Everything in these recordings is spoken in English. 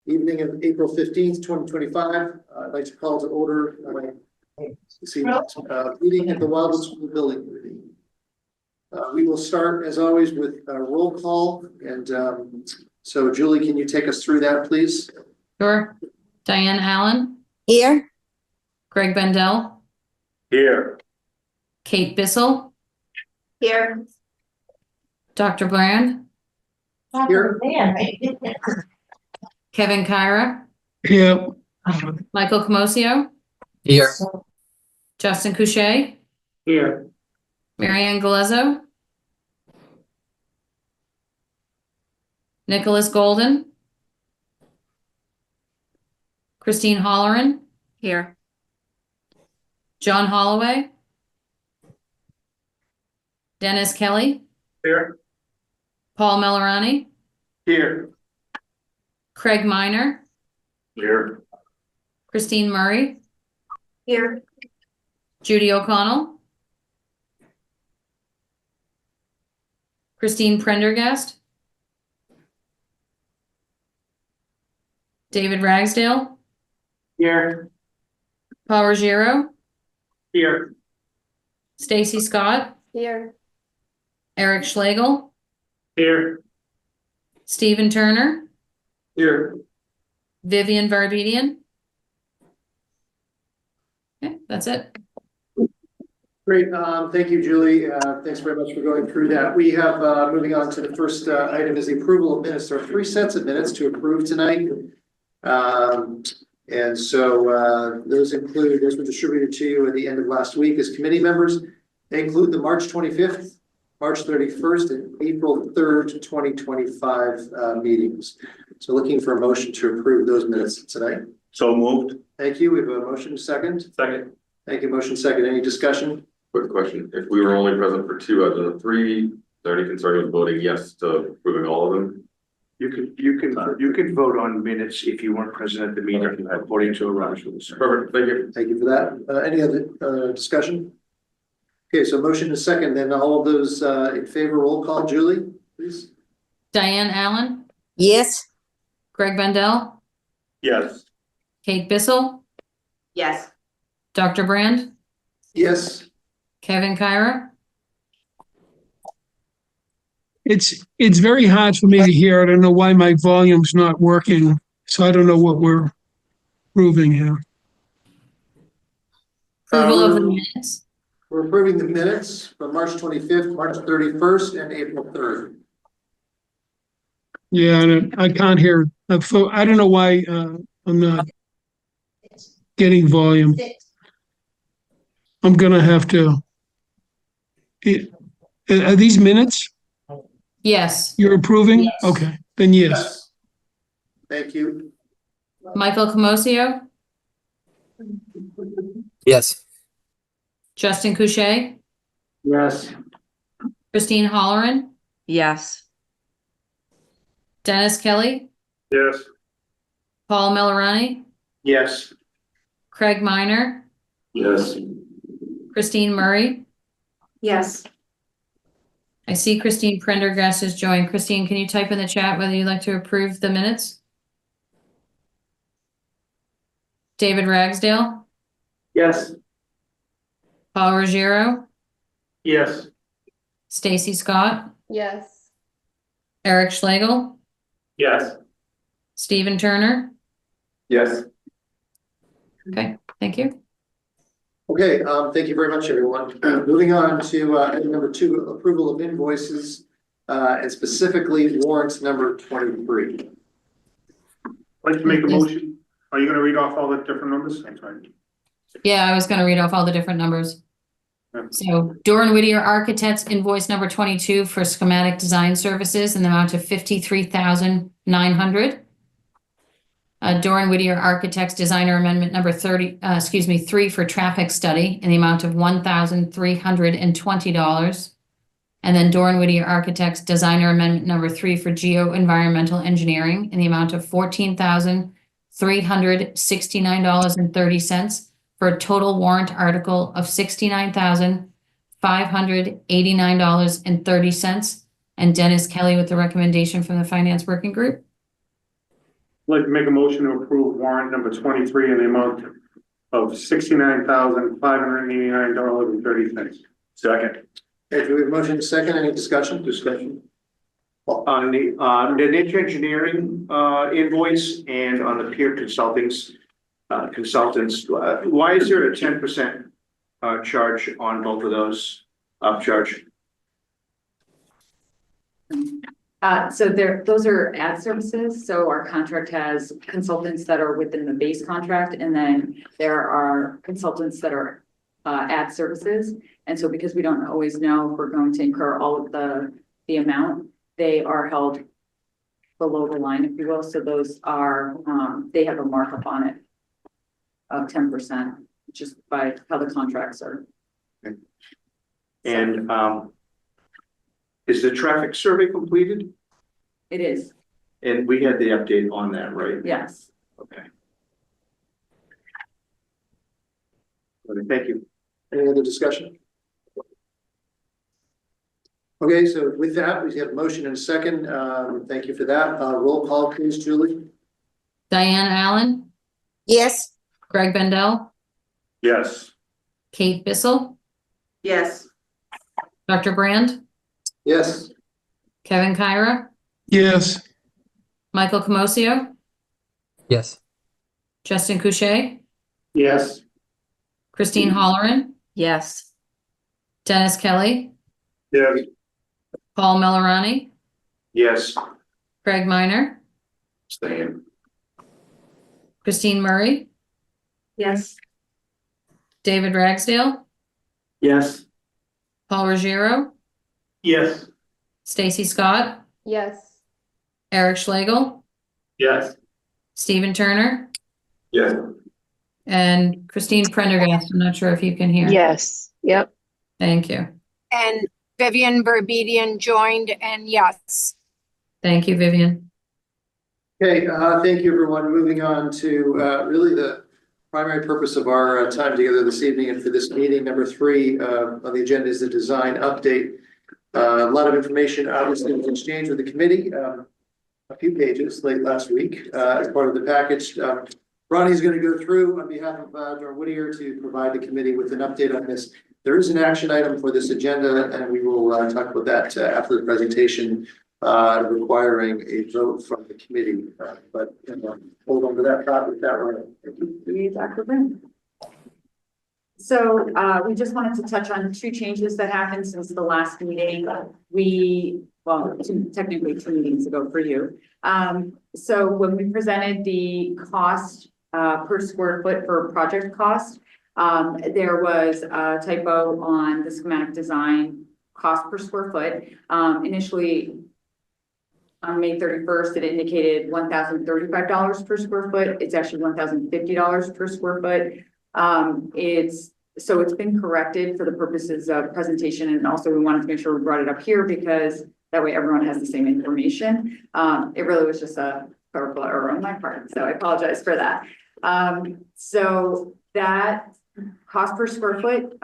Evening of April 15th, 2025. I'd like to call to order meeting at the Wildwood School Building Committee. We will start, as always, with a roll call. And so, Julie, can you take us through that, please? Sure. Diane Allen. Here. Greg Bendel. Here. Kate Bissell. Here. Dr. Bland. Here. Kevin Kyra. Here. Michael Comosio. Here. Justin Couche. Here. Marianne Galezzo. Nicholas Golden. Christine Holleran. Here. John Holloway. Dennis Kelly. Here. Paul Melorani. Here. Craig Miner. Here. Christine Murray. Here. Judy O'Connell. Christine Prendergast. David Ragsdale. Here. Paul Ruggiero. Here. Stacy Scott. Here. Eric Schlegel. Here. Stephen Turner. Here. Vivian Barbedian. Okay, that's it. Great. Thank you, Julie. Thanks very much for going through that. We have, moving on to the first item is the approval of minutes. There are 3 sets of minutes to approve tonight. And so those were distributed to you at the end of last week as committee members. They include the March 25th, March 31st, and April 3rd, 2025 meetings. So looking for a motion to approve those minutes tonight. So moved. Thank you. We have a motion second. Second. Thank you. Motion second. Any discussion? Quick question, if we were only present for 2 out of the 3, is there any concern with voting yes to approving all of them? You can vote on minutes if you weren't present at the meeting according to Robert's rules. Perfect, thank you. Thank you for that. Any other discussion? Okay, so motion is second. Then all of those in favor, roll call. Julie, please. Diane Allen. Yes. Greg Bendel. Yes. Kate Bissell. Yes. Dr. Brand. Yes. Kevin Kyra. It's very hard for me to hear. I don't know why my volume's not working, so I don't know what we're proving here. Approval of the minutes. We're approving the minutes from March 25th, March 31st, and April 3rd. Yeah, and I can't hear. I don't know why I'm not getting volume. I'm gonna have to. Are these minutes Yes. you're approving? Yes. Okay, then yes. Thank you. Michael Comosio. Yes. Justin Couche. Yes. Christine Holleran. Yes. Dennis Kelly. Yes. Paul Melorani. Yes. Craig Miner. Yes. Christine Murray. Yes. I see Christine Prendergast has joined. Christine, can you type in the chat whether you'd like to approve the minutes? David Ragsdale. Yes. Paul Ruggiero. Yes. Stacy Scott. Yes. Eric Schlegel. Yes. Stephen Turner. Yes. Okay, thank you. Okay, thank you very much, everyone. Moving on to item number 2, approval of invoices, and specifically warrants number 23. I'd like to make a motion. Are you going to read off all the different numbers? I'm sorry. Yeah, I was going to read off all the different numbers. So Doran Whittier Architects invoice number 22 for schematic design services in the amount of $53,900. Doran Whittier Architects Designer Amendment number 3 for traffic study in the amount of $1,320. And then Doran Whittier Architects Designer Amendment number 3 for Geo-Environmental Engineering in the amount of $14,369.30 for a total warrant article of $69,589.30. And Dennis Kelly with the recommendation from the Finance Working Group. like to make a motion to approve warrant number 23 in the amount of $69,589.30. Second. Okay, do we have a motion and a second? Any discussion? On the niche engineering invoice and on the peer consultants, why is there a 10% charge on both of those upcharge? So those are ad services. So our contract has consultants that are within the base contract, and then there are consultants that are ad services. And so because we don't always know if we're going to incur all of the amount, they are held below the line, if you will. So those are, they have a markup on it of 10%, just by how the contracts are. And is the traffic survey completed? It is, And we had the update on that, right? yes. Okay. Okay, thank you. Any other discussion? Okay, so with that, we have a motion and a second. Thank you for that. Roll call, please, Julie. Diane Allen, Yes. Greg Bendel, Yes. Kate Bissell, Yes. Dr. Brand, Yes. Kevin Kyra, yes, Michael Comosio, Yes. Justin Couche, Yes. Christine Holleran, Yes. Dennis Kelly, Yes. Paul Melorani, Yes. Craig Minor, Same. Christine Murray, Yes. David Ragsdale, Yes. Paul Ruggiero, Yes. Stacy Scott, Yes. Eric Schlegel, Yes. Stephen Turner, Yes. and Christine Prendergast. I'm not sure if you can hear. Yes, yep. Thank you. And Vivian Berbedian joined, and yes. Thank you, Vivian. Okay, thank you, everyone. Moving on to really the primary purpose of our time together this evening and for this meeting. Number 3 on the agenda is the design update. A lot of information obviously was exchanged with the committee, a few pages late last week as part of the package. Ronnie's going to go through on behalf of Dr. Whittier to provide the committee with an update on this. There is an action item for this agenda, and we will talk about that after the presentation, requiring a vote from the committee. But hold on to that thought with that one. Dr. Brand. So we just wanted to touch on 2 changes that happened since the last meeting. Technically 2 meetings ago for you. So when we presented the cost per square foot for project cost, there was a typo on the schematic design cost per square foot. Initially, on May 31st, it indicated $1,035 per square foot. It's actually $1,050 per square foot. It's been corrected for the purposes of presentation, and also we wanted to make sure we brought it up here because that way everyone has the same information. It really was just a clerical error on my part, so I apologize for that. So that cost per square foot,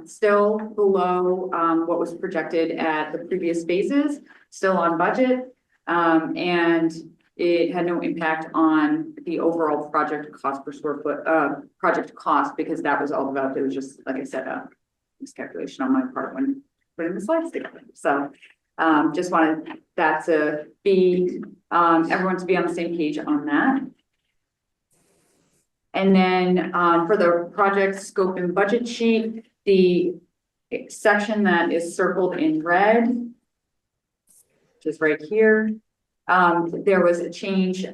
still below what was projected at the previous phases, still on budget, and it had no impact on the overall project cost per square foot, project cost, because that was all about, it was just, like I said, a miscalculation on my part when putting the slides together. So just wanted that to be, everyone to be on the same page on that. And then for the project scope and budget sheet, the section that is circled in red, which is right here, there was a change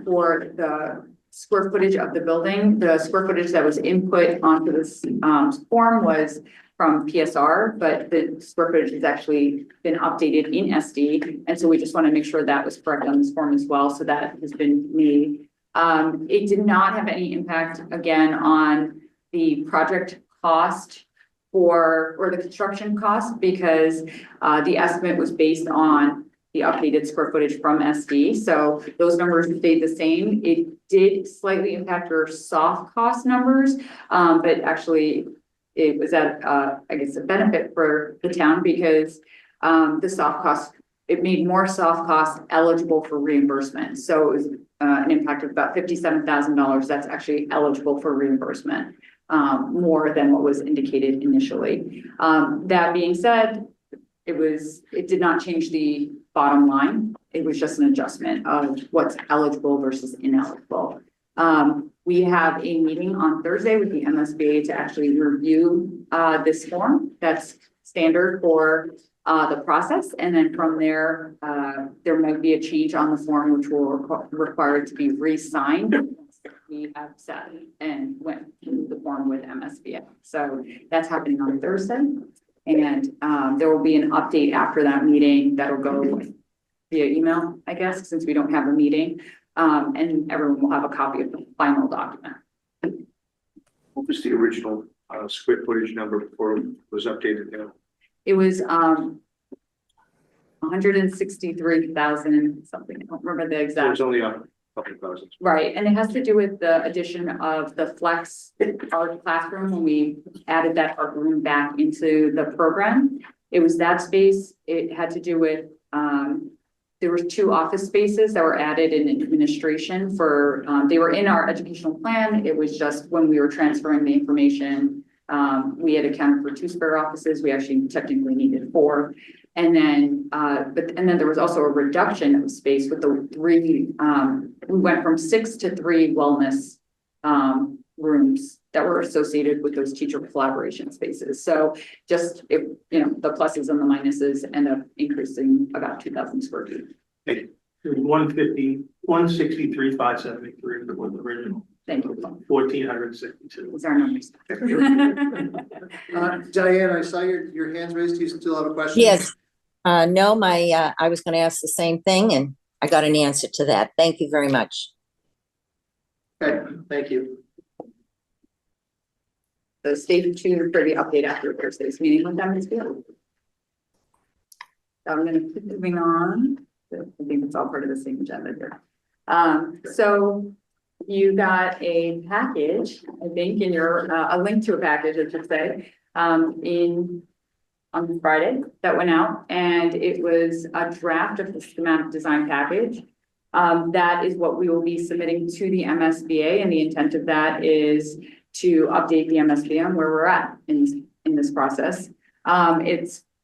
for the square footage of the building. The square footage that was input onto this form was from PSR, but the square footage has actually been updated in SD. And so we just want to make sure that was correct on this form as well. So that has been made. It did not have any impact, again, on the project cost or the construction cost, because the estimate was based on the updated square footage from SD. So those numbers stayed the same. It did slightly impact our soft cost numbers, but actually it was at, I guess, a benefit for the town, because the soft cost it made more soft costs eligible for reimbursement. So it was an impact of about $57,000 that's actually eligible for reimbursement, more than what was indicated initially. That being said, it did not change the bottom line. It was just an adjustment of what's eligible versus ineligible. We have a meeting on Thursday with the MSBA to actually review this form. That's standard for the process. And then from there, there might be a change on the form, which will require it to be re-signed. We have sat and went through the form with MSBA. So that's happening on Thursday. And there will be an update after that meeting that'll go via email, I guess, since we don't have a meeting. And everyone will have a copy of the final document. What was the original square footage number before it was updated now? It was 163,000 something. I don't remember the So exact. it's only a couple thousand. Right, and it has to do with the addition of the flex art classroom when we added that art room back into the program. It was that space. It had to do with there were 2 office spaces that were added in administration for they were in our educational plan. It was just when we were transferring the information, we had accounted for 2 spare offices. We actually technically needed 4. And then there was also a reduction of space with the 3, we went from 6 to 3 wellness rooms that were associated with those teacher collaboration spaces. So just, the pluses and the minuses end up increasing about 2,000 square feet. It was 163,573 was the original, Thank you. 1,462. Those are numbers. Diane, I saw your hands raised. Do you still have a question? Yes. No, I was going to ask the same thing and I got an answer to that. Thank you very much. Okay, thank you. So stay tuned for the update after Thursday's meeting with MSBA. I'm going to keep moving on. I think it's all part of the same agenda here. So you got a package, I think, in your a link to a package, I should say, on Friday that went out, and it was a draft of the schematic design package. That is what we will be submitting to the MSBA, and the intent of that is to update the MSBA on where we're at in this process.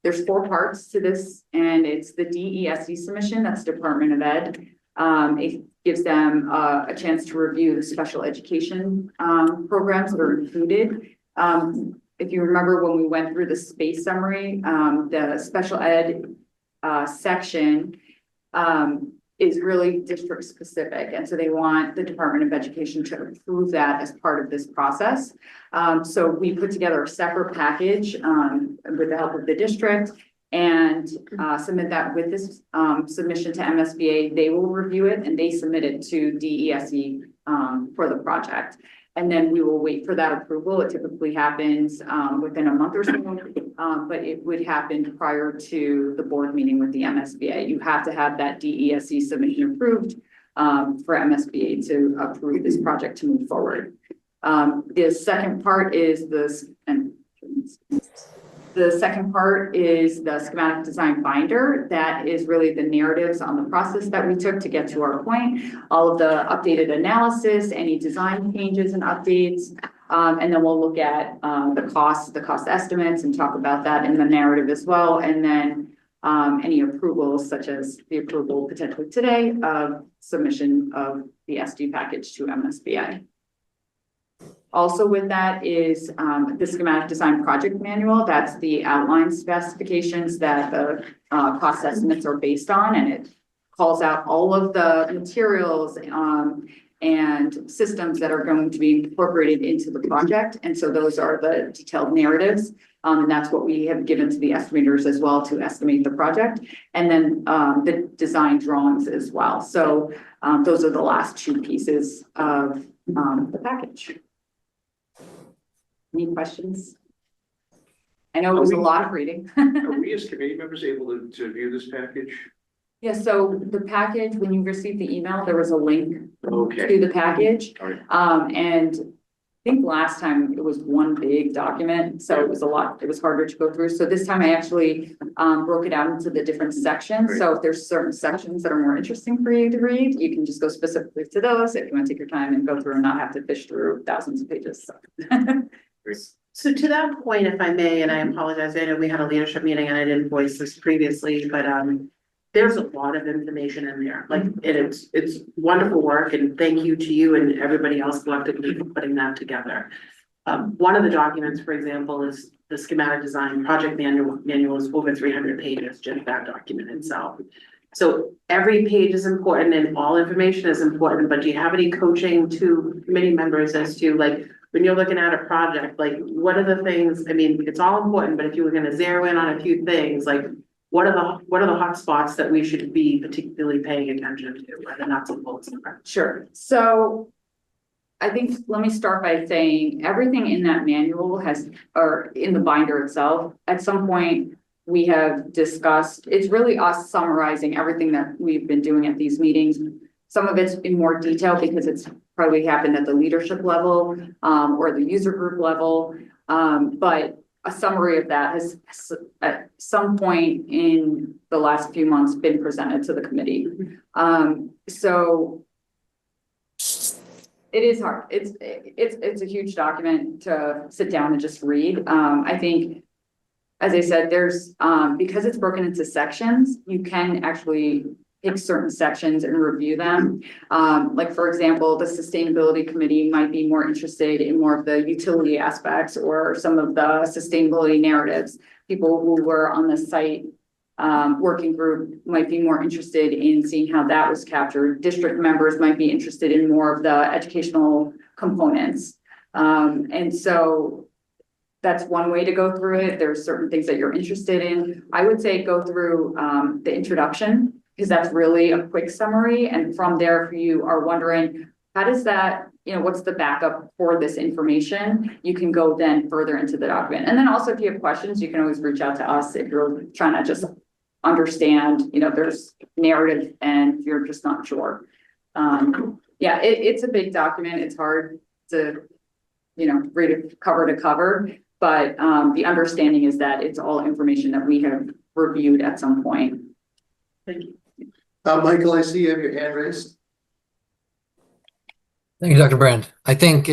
There's 4 parts to this, and it's the DESE submission, that's Department of Ed. It gives them a chance to review the special education programs that are included. If you remember when we went through the space summary, the special ed section is really district specific. And so they want the Department of Education to approve that as part of this process. So we put together a separate package with the help of the district and submit that with this submission to MSBA. They will review it and they submit it to DESE for the project. And then we will wait for that approval. It typically happens within a month or so, but it would happen prior to the board meeting with the MSBA. You have to have that DESE submission approved for MSBA to approve this project to move forward. The second part is the schematic design binder. That is really the narratives on the process that we took to get to our point, all of the updated analysis, any design changes and updates. And then we'll look at the cost estimates and talk about that in the narrative as well. And then any approvals, such as the approval potentially today of submission of the SD package to MSBA. Also with that is the schematic design project manual. That's the outline specifications that the cost estimates are based on, and it calls out all of the materials and systems that are going to be incorporated into the project. And so those are the detailed narratives. And that's what we have given to the estimators as well to estimate the project. And then the design drawings as well. So those are the last 2 pieces of the package. Any questions? I know it was a lot of reading. Are we as committee members able to view this package? Yeah, so the package, when you received the email, there was a link Okay. to the package. All right. And think last time it was one big document, so it was a lot, it was harder to go through. So this time I actually broke it out into the different sections. So if there's certain sections that are more interesting for you to read, you can just go specifically to those if you want to take your time and go through and not have to fish through thousands of pages. So to that point, if I may, and I apologize, I know we had a leadership meeting and I didn't voice this previously, but there's a lot of information in there, like, and it's wonderful work, and thank you to you and everybody else collectively for putting that together. One of the documents, for example, is the schematic design project manual is over 300 pages, just that document itself. So every page is important and all information is important, but do you have any coaching to committee members as to, like, when you're looking at a project, like, what are the things, I mean, it's all important, but if you were gonna zero in on a few things, like, what are the hot spots that we should be particularly paying attention to, whether not to bolts? Sure. So I think, let me start by saying everything in that manual has, or in the binder itself, at some point we have discussed, it's really us summarizing everything that we've been doing at these meetings. Some of it's in more detail because it's probably happened at the leadership level or the user group level. But a summary of that has at some point in the last few months been presented to the committee. So it is hard. It's a huge document to sit down and just read. I think, as I said, there's because it's broken into sections, you can actually pick certain sections and review them. Like, for example, the sustainability committee might be more interested in more of the utility aspects or some of the sustainability narratives. People who were on the site working group might be more interested in seeing how that was captured. District members might be interested in more of the educational components. And so that's one way to go through it. There's certain things that you're interested in. I would say go through the introduction, because that's really a quick summary. And from there, if you are wondering, how does that, what's the backup for this information? You can go then further into the document. And then also, if you have questions, you can always reach out to us if you're trying to just understand, there's narrative and you're just not sure. Yeah, it's a big document. It's hard to, read it cover to cover, but the understanding is that it's all information that we have reviewed at some point. Thank you. Michael, I see you have your hand raised. Thank you, Dr. Brand. I think,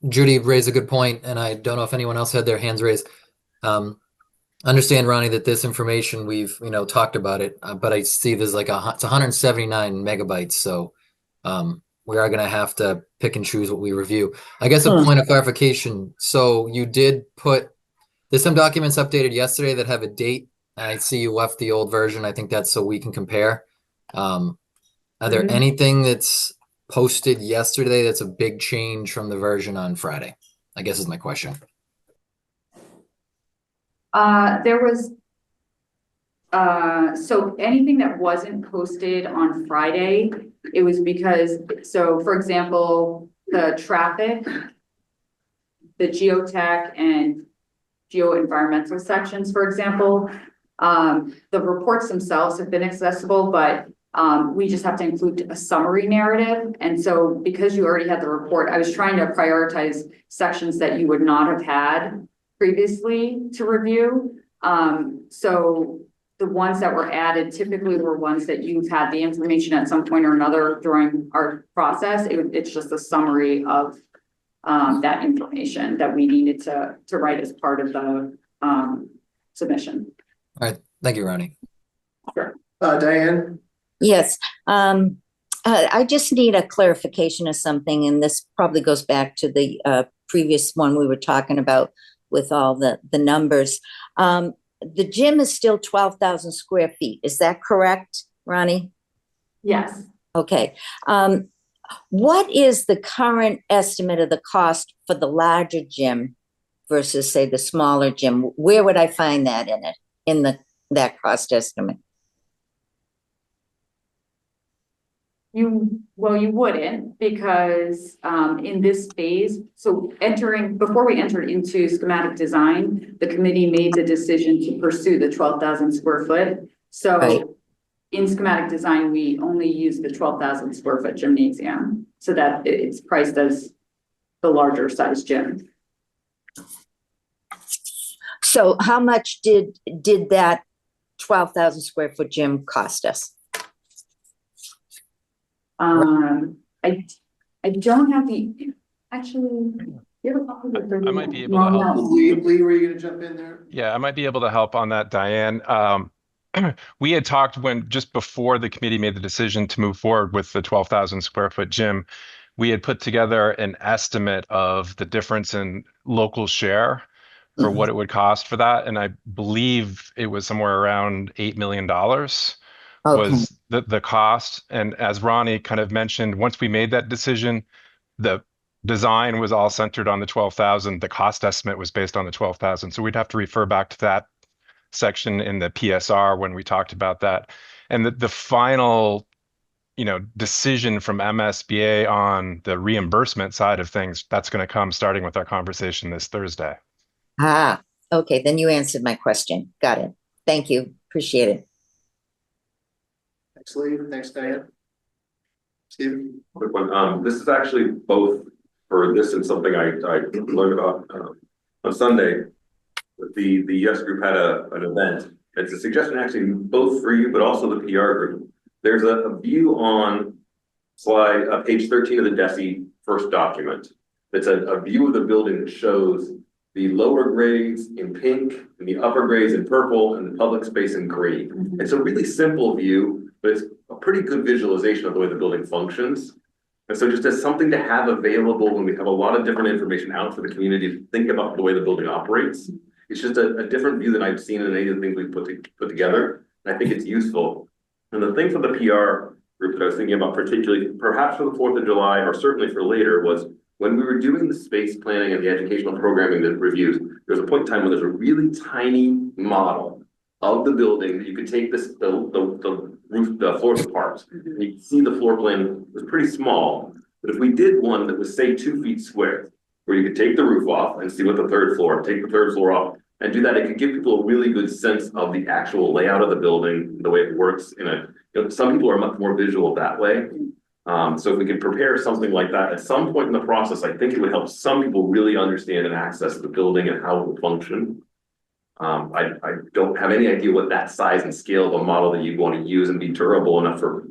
Judy raised a good point, and I don't know if anyone else had their hands raised. Understand, Ronnie, that this information we've, talked about it, but I see there's like it's 179 megabytes. So we are going to have to pick and choose what we review. I guess a point of clarification. So you did there's some documents updated yesterday that have a date. I see you left the old version. I think that's so we can compare. Are there anything that's posted yesterday that's a big change from the version on Friday? I guess is my question. There was, so anything that wasn't posted on Friday, it was because, so for example, the traffic, the geotech and geo-environmental sections, for example, the reports themselves have been accessible, but we just have to include a summary narrative. And so because you already had the report, I was trying to prioritize sections that you would not have had previously to review. So the ones that were added typically were ones that you've had the information at some point or another during our process. It's just a summary of that information that we needed to write as part of the submission. All right. Thank you, Ronnie. Sure. Diane? Yes. I just need a clarification of something, and this probably goes back to the previous one we were talking about with all the numbers. The gym is still 12,000 square feet. Is that correct, Ronnie? Yes. Okay. What is the current estimate of the cost for the larger gym versus, say, the smaller gym? Where would I find that in that cost estimate? You wouldn't, because in this phase, so before we entered into schematic design, the committee made the decision to pursue the 12,000 square foot. So right. In schematic design, we only use the 12,000 square foot gymnasium, so that it's priced as the larger size gym. So how much did that 12,000 square foot gym cost us? I don't have actually. You have a copy of the- I might be able to help. No. Lee, were you gonna jump in there? Yeah, I might be able to help on that, Diane. We had talked just before the committee made the decision to move forward with the 12,000 square foot gym, we had put together an estimate of the difference in local share for what it would cost for that. And I believe it was somewhere around $8 million was the cost. And as Ronnie kind of mentioned, once we made that decision, the design was all centered on the 12,000. The cost estimate was based on the 12,000. So we'd have to refer back to that section in the PSR when we talked about that. And the final, decision from MSBA on the reimbursement side of things, that's going to come starting with our conversation this Thursday. Ah, okay. Then you answered my question. Got it. Thank you. Appreciate it. Thanks, Lee. Thanks, Diane. Stephen? Quick one. This is actually both for this and something I learned about on Sunday. The Yes Group had an event. It's a suggestion actually both for you, but also the PR group. There's a view on slide page 13 of the DESI first document. It's a view of the building that shows the lower grades in pink and the upper grades in purple and the public space in green. It's a really simple view, but it's a pretty good visualization of the way the building functions. And so just as something to have available when we have a lot of different information out for the community to think about the way the building operates. It's just a different view than I've seen in any of the things we've put together. And I think it's useful. And the thing for the PR group that I was thinking about particularly, perhaps for the 4th of July, or certainly for later, was when we were doing the space planning and the educational programming that reviews, there's a point in time when there's a really tiny model of the building that you could take the roof, the floors apart. And you can see the floor plan was pretty small. But if we did one that was say 2 feet square, where you could take the roof off and see what the third floor, take the third floor off and do that, it could give people a really good sense of the actual layout of the building, the way it works some people are much more visual that way. So if we could prepare something like that at some point in the process, I think it would help some people really understand and access the building and how it will function. I don't have any idea what that size and scale of a model that you'd want to use and be durable enough for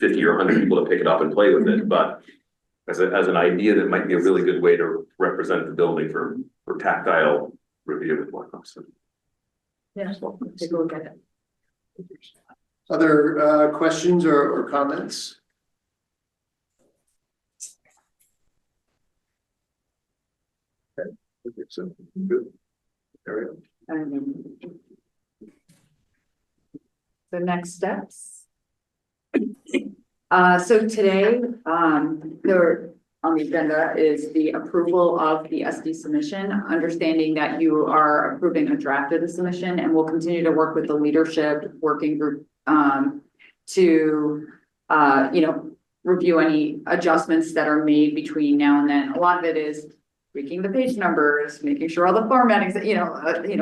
50 or 100 people to pick it up and play with it. But as an idea, that might be a really good way to represent the building for tactile review and whatnot. So. Yeah, we'll take a look at it. Other questions or comments? Okay. So good. There we go. The next steps. So today, there on the agenda is the approval of the SD submission, understanding that you are approving a draft of the submission, and we'll continue to work with the leadership working group to review any adjustments that are made between now and then. A lot of it is tweaking the page numbers, making sure all the formatting,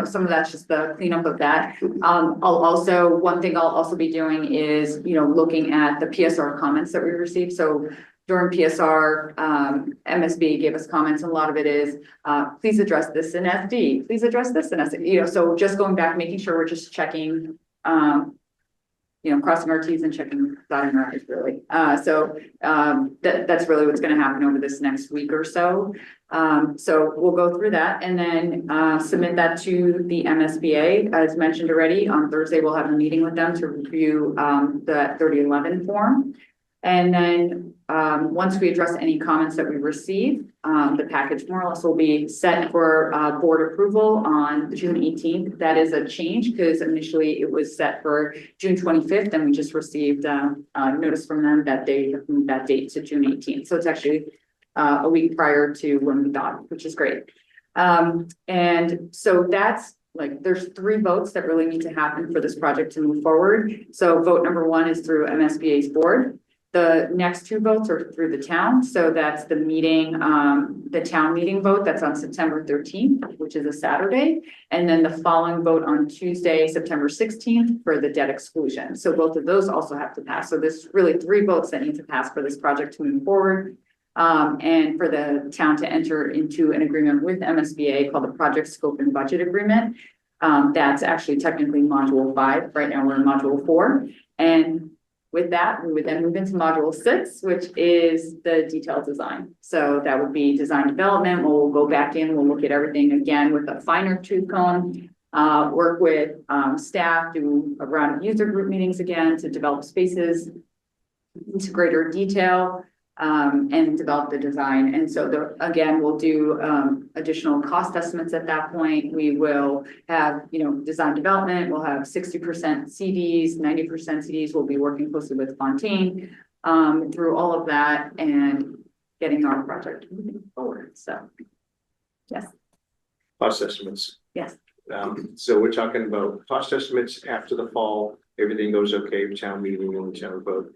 some of that's just the cleanup of that. One thing I'll also be doing is, looking at the PSR comments that we received. So during PSR, MSB gave us comments, and a lot of it is, please address this in SD, please address this in SD, so just going back, making sure we're just checking, crossing our T's and checking, dotting our I's really. That's really what's going to happen over this next week or so. So we'll go through that and then submit that to the MSBA. As mentioned already, on Thursday, we'll have a meeting with them to review the 3011 form. And then once we address any comments that we receive, the package more or less will be set for board approval on June 18th. That is a change because initially it was set for June 25th, and we just received a notice from them that they have moved that date to June 18th. So it's actually a week prior to when we thought, which is great. And so that's there's 3 votes that really need to happen for this project to move forward. So vote number 1 is through MSBA's board. The next 2 votes are through the town. So that's the meeting, the town meeting vote that's on September 13th, which is a Saturday. And then the following vote on Tuesday, September 16th for the debt exclusion. So both of those also have to pass. So there's really 3 votes that need to pass for this project to move forward. and for the town to enter into an agreement with MSBA called the Project Scope and Budget Agreement. That's actually technically module 5. Right now we're in module 4. And with that, we would then move into module 6, which is the detailed design. So that would be design development. We'll go back in, we'll look at everything again with a finer tooth comb, work with staff, do a round of user group meetings again to develop spaces into greater detail, and develop the design. And so again, we'll do additional cost estimates at that point. We will have, design development. We'll have 60% CDs, 90% CDs. We'll be working closely with Fontaine through all of that and getting our project moving forward. So, yes. Cost estimates. Yes. So we're talking about cost estimates after the fall, everything goes okay, town meeting and town vote.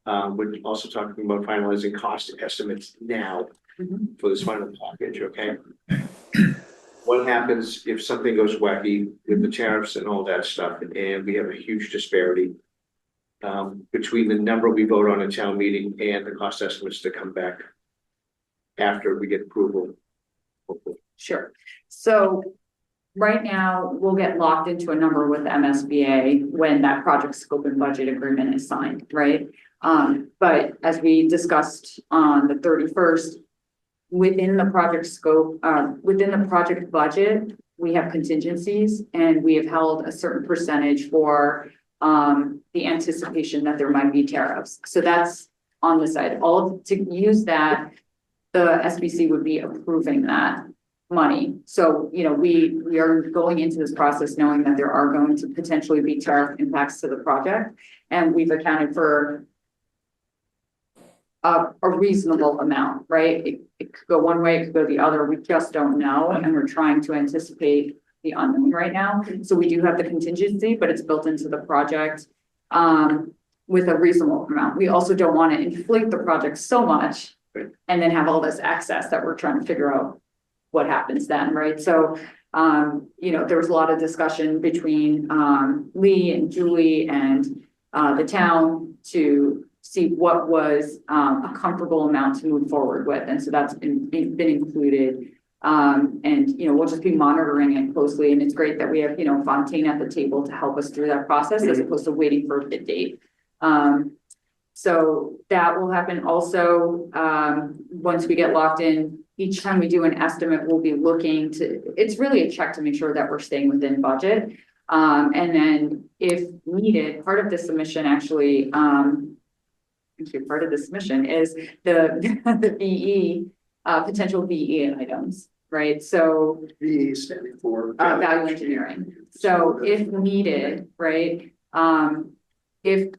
We're also talking about finalizing cost estimates now for this final package, okay? What happens if something goes wacky with the tariffs and all that stuff, and we have a huge disparity between the number we vote on in town meeting and the cost estimates that come back after we get approval? Sure. So right now, we'll get locked into a number with MSBA when that project scope and budget agreement is signed, right? But as we discussed on the 31st, within the project scope, within the project budget, we have contingencies and we have held a certain percentage for the anticipation that there might be tariffs. So that's on the side. To use that, the SBC would be approving that money. So, we are going into this process knowing that there are going to potentially be tariff impacts to the project. And we've accounted for a reasonable amount, right? It could go one way, it could go the other. We just don't know. And we're trying to anticipate the unknown right now. So we do have the contingency, but it's built into the project with a reasonable amount. We also don't want to inflate the project so much and then have all this excess that we're trying to figure out what happens then, right? So, there was a lot of discussion between Lee and Julie and the town to see what was a comfortable amount to move forward with. And so that's been included. And, we'll just be monitoring it closely. And it's great that we have, Fontaine at the table to help us through that process as opposed to waiting for a bid date. So that will happen also once we get locked in. Each time we do an estimate, we'll be looking it's really a check to make sure that we're staying within budget. And then if needed, part of the submission actually, part of the submission is the VE, potential VE items, right? So VE standing for value engineering. So if needed, right? If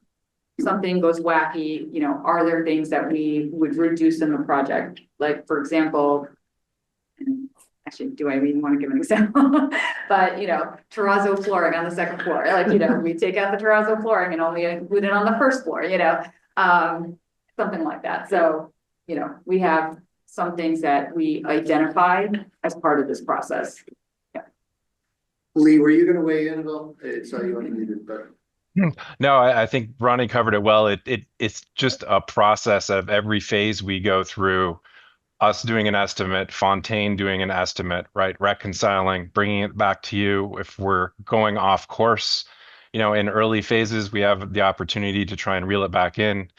something goes wacky, are there things that we would reduce in the project? Like, for example, actually, do I even want to give an example? But, terrazzo flooring on the second floor, we take out the terrazzo flooring and only include it on the first floor, something like that. So, we have some things that we identified as part of this process. Yeah. Lee, were you going to weigh in at all? It's not you unmuted, but. No, I think Ronnie covered it well. It's just a process of every phase we go through, us doing an estimate, Fontaine doing an estimate, right? Reconciling, bringing it back to you. If we're going off course, in early phases, we have the opportunity to try and reel it back in.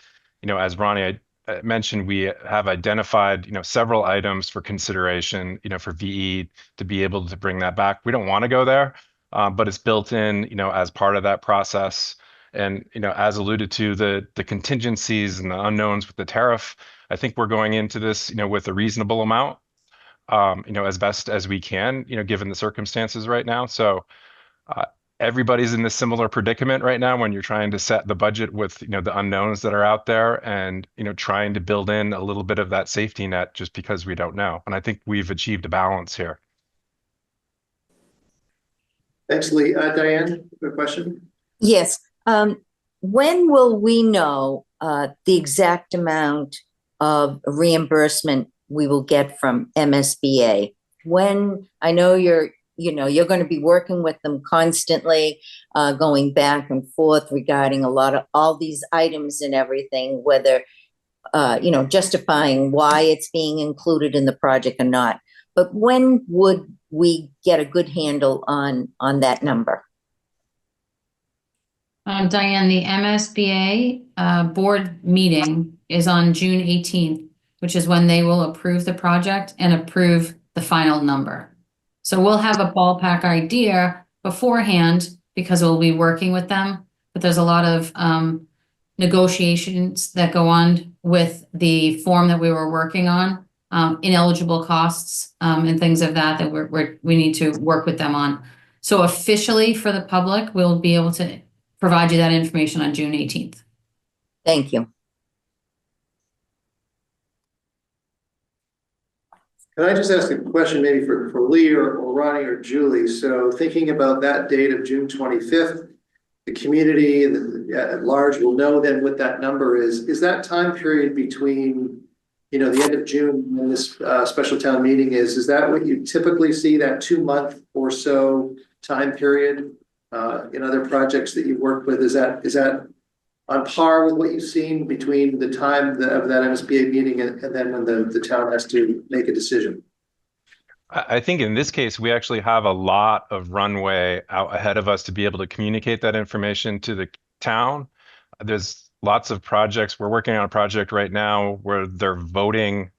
As Ronnie mentioned, we have identified, several items for consideration, for VE to be able to bring that back. We don't want to go there. But it's built in, as part of that process. And, as alluded to, the contingencies and the unknowns with the tariff, I think we're going into this, with a reasonable amount, as best as we can, given the circumstances right now. So everybody's in this similar predicament right now when you're trying to set the budget with, the unknowns that are out there and, trying to build in a little bit of that safety net just because we don't know. And I think we've achieved a balance here. Thanks, Lee. Diane, a question? Yes. When will we know the exact amount of reimbursement we will get from MSBA? When I know you're going to be working with them constantly, going back and forth regarding all these items and everything, whether justifying why it's being included in the project or not. But when would we get a good handle on that number? Diane, the MSBA board meeting is on June 18th, which is when they will approve the project and approve the final number. So we'll have a ballpark idea beforehand because we'll be working with them, but there's a lot of negotiations that go on with the form that we were working on, ineligible costs and things of that we need to work with them on. So officially for the public, we'll be able to provide you that information on June 18th. Thank you. Can I just ask a question maybe for Lee or Ronnie or Julie? So thinking about that date of June 25th, the community at large will know then what that number is. Is that time period between, the end of June when this special town meeting is that what you typically see, that 2-month or so time period in other projects that you've worked with? Is that on par with what you've seen between the time of that MSBA meeting and then when the town has to make a decision? I think in this case, we actually have a lot of runway out ahead of us to be able to communicate that information to the town. There's lots of projects. We're working on a project right now where they're voting.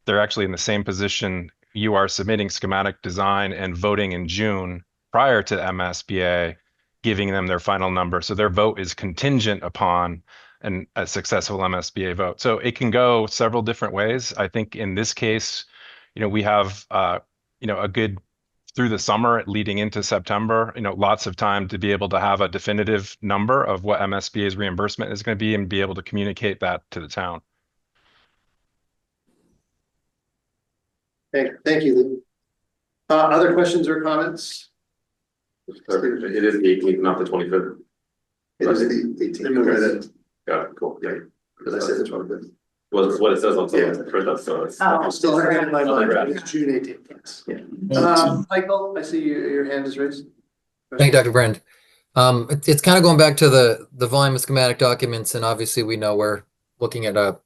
They're actually in the same position. You are submitting schematic design and voting in June prior to MSBA giving them their final number. So their vote is contingent upon a successful MSBA vote. So it can go several different ways. I think in this case, we have a good through the summer leading into September, lots of time to be able to have a definitive number of what MSBA's reimbursement is going to be and be able to communicate that to the town. Thank you, Lee. Other questions or comments? It is the 18th, not the 25th. It is the 18th. Got it, cool. Yeah, because I said the 25th. Well, it's what it says on some Yeah. of the printout, so it's. I'm still having it in my mind, Right. it's June 18th, yes. Yeah. Michael, I see your hand is raised. Thank you, Dr. Brand. It's kind of going back to the volume of schematic documents, and obviously we know we're looking at a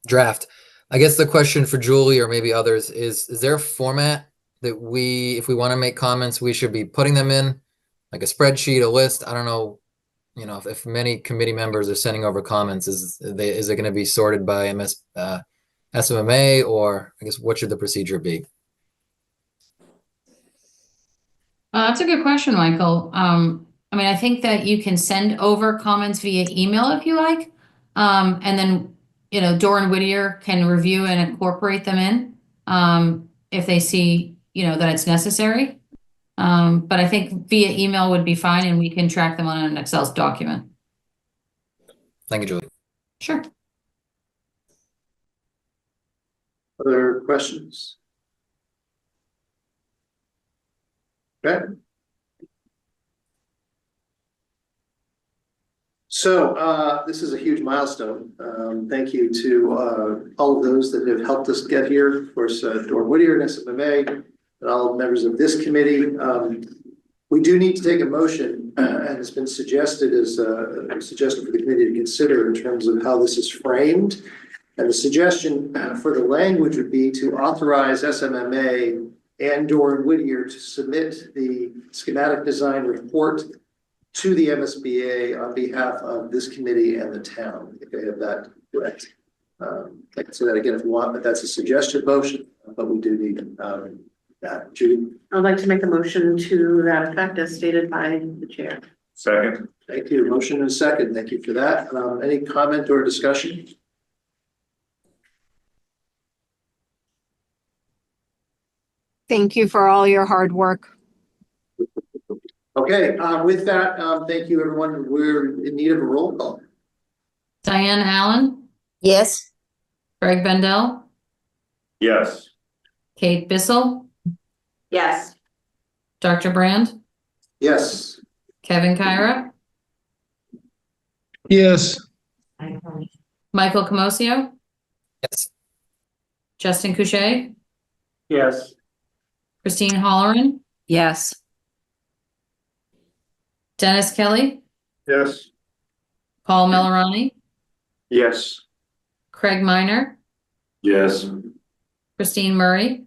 draft. I guess the question for Julie or maybe others is there a format that if we want to make comments, we should be putting them in, like a spreadsheet, a list? I don't know, if many committee members are sending over comments, is it going to be sorted by SMMA, or I guess what should the procedure be? That's a good question, Michael. I think that you can send over comments via email if you like. And then, Doran Whittier can review and incorporate them in if they see, that it's necessary. But I think via email would be fine, and we can track them on an Excel document. Thank you, Julie. Sure. Other questions? Okay. So this is a huge milestone. Thank you to all of those that have helped us get here. Of course, Doran Whittier and SMMA, and all members of this committee. We do need to take a motion, and it's been suggested suggested for the committee to consider in terms of how this is framed. And the suggestion for the language would be to authorize SMMA and Doran Whittier to submit the schematic design report to the MSBA on behalf of this committee and the town, if they have that correct. I can say that again if you want, but that's a suggested motion, but we do need that. Judy? I'd like to make a motion to that effect as stated by the chair. Second. Thank you. Motion and a second. Thank you for that. Any comment or discussion? Thank you for all your hard work. Okay, with that, thank you, everyone. We're in need of a roll call. Diane Allen, Yes? Greg Bendel, Yes. Kate Bissell, Yes. Dr. Brand, Yes. Kevin Kyra, Yes. Michael Comosio, Yes. Justin Couchet, Yes. Christine Holleran, Yes. Dennis Kelly, Yes. Paul Millerani, Yes. Craig Minor, Yes. Christine Murray,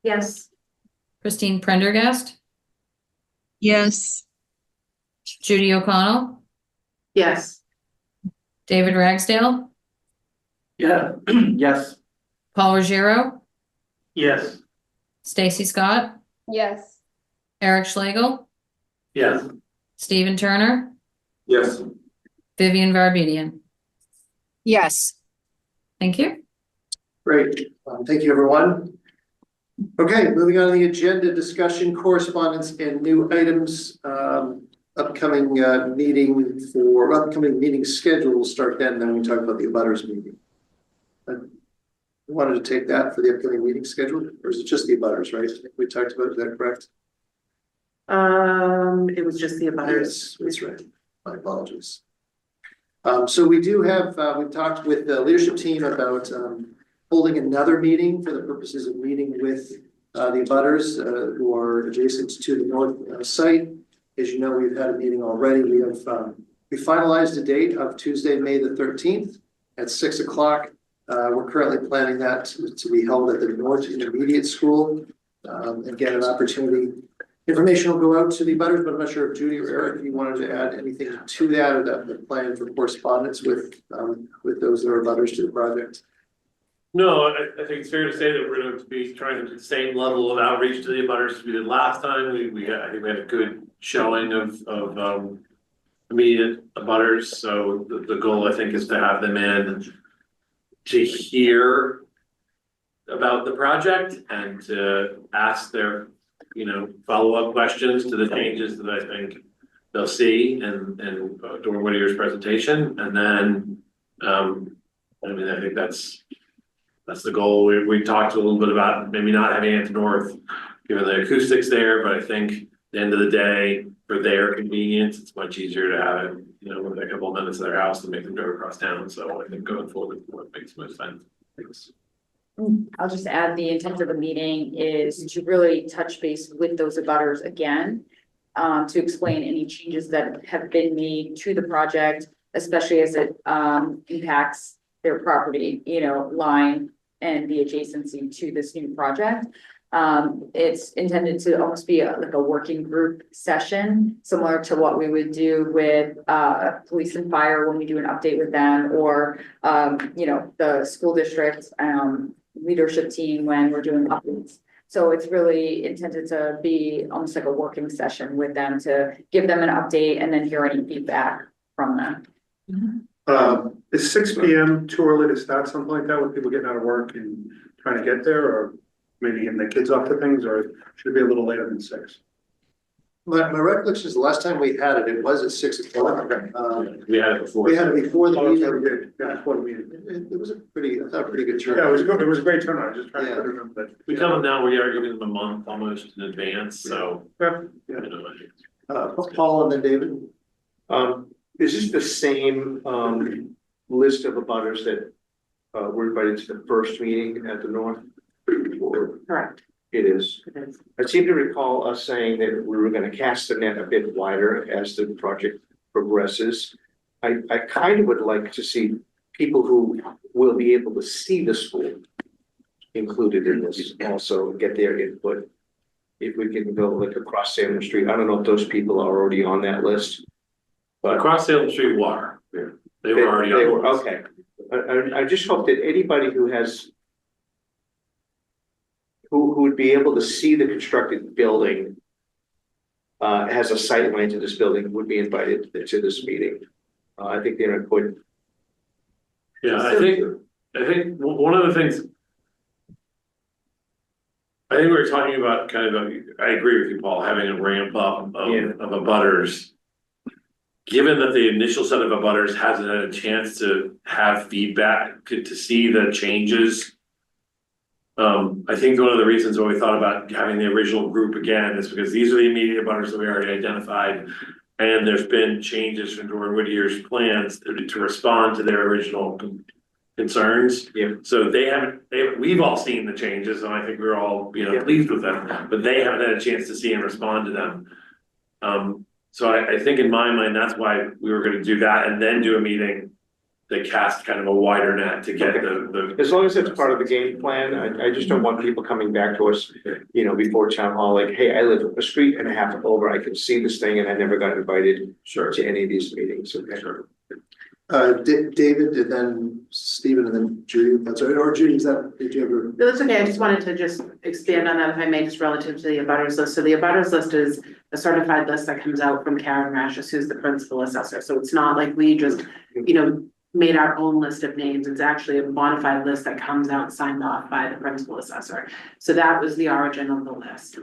Yes. Christine Prendergast, Yes. Judy O'Connell, Yes. David Ragsdale, Yeah, yes. Paul Ruggiero, Yes. Stacy Scott, Yes. Eric Schlegel, Yes. Stephen Turner, Yes. Vivian Barbedian. Yes. Thank you. Great, thank you, everyone. Okay, moving on to the agenda, discussion, correspondence, and new items. Upcoming meeting schedule will start then we talk about the abutters meeting. We wanted to take that for the upcoming meeting schedule, or is it just the abutters, right? I think we talked about it, is that correct? It was just the abutters. Yes, that's right. My apologies. So we do have, we've talked with the leadership team about holding another meeting for the purposes of meeting with the abutters who are adjacent to the north site. As you know, we've had a meeting already. We finalized a date of Tuesday, May the 13th at 6 o'clock. We're currently planning that to be held at the North Intermediate School. And get an opportunity. Information will go out to the abutters, but I'm not sure if Judy or Eric, if you wanted to add anything to that, or that the plan for correspondence with those that are abutters to the project. No, I think it's fair to say that we're going to be trying to do the same level of outreach to the abutters as we did last time. I think we had a good showing of immediate abutters. So the goal, I think, is to have them in to hear about the project and to ask their, follow-up questions to the changes that I think they'll see in Dora Whittier's presentation. And then, I think that's the goal. We talked a little bit about maybe not having it north, given the acoustics there, but I think at the end of the day, for their convenience, it's much easier to have it, within a couple of minutes of their house than make them drive across town. So I think going forward, what makes most sense. Thanks. I'll just add, the intent of the meeting is to really touch base with those abutters again, to explain any changes that have been made to the project, especially as it impacts their property, line and the adjacency to this new project. It's intended to almost be like a working group session, similar to what we would do with police and fire when we do an update with them, or the school district leadership team when we're doing updates. So it's really intended to be almost like a working session with them to give them an update and then hear any feedback from them. Is 6 p.m. too early to start something like that with people getting out of work and trying to get there, or maybe getting the kids off to things, or should it be a little later than 6? My recollection is the last time we had it, it was at 6 o'clock. We had it before. We had it before the Oh, meeting. okay, we did. Yeah, before the meeting. It was pretty good Yeah, turnout. it was good. It was a great turnout. Just trying Yeah. to remember that. We tell them now we are giving them a month almost in advance, so. Yeah. Paul and then David. Is this the same list of abutters that were invited to the first meeting at the North? Or Correct. it is? It is. I seem to recall us saying that we were gonna cast the net a bit wider as the project progresses. I kind of would like to see people who will be able to see the school included in this also, and get their input. If we can go like across Salem Street, I don't know if those people are already on that list. But Across Salem Street water, they were already They on. were, okay. I just hope that anybody who has who would be able to see the constructed building has a sight line to this building would be invited to this meeting. I think they're important. Yeah, I think one of the things. I think we were talking about I agree with you, Paul, having a ramp up of abutters. Given that the initial set of abutters hasn't had a chance to have feedback, to see the changes. I think one of the reasons why we thought about having the original group again is because these are the immediate abutters that we already identified. And there's been changes from Dora Whittier's plans to respond to their original concerns. Yeah. So we've all seen the changes, and I think we're all, pleased with them, but they haven't had a chance to see and respond to them. So I think in my mind, that's why we were gonna do that and then do a meeting they cast kind of a wider net to get the. As long as it's part of the game plan, I just don't want people coming back to us, you know, before town hall, like, hey, I live a street and a half over, I can see this thing and I never got invited to any of these meetings. Okay. David, and then Stephen, and then Judy, that's right, or Judy, did you ever? No, that's okay, I just wanted to just expand on that if I may, just relative to the abutters list. So the abutters list is a certified list that comes out from Karen Rashis, who's the principal assessor. So it's not like we just, you know, made our own list of names. It's actually a bona fide list that comes out signed off by the principal assessor. So that was the origin of the list.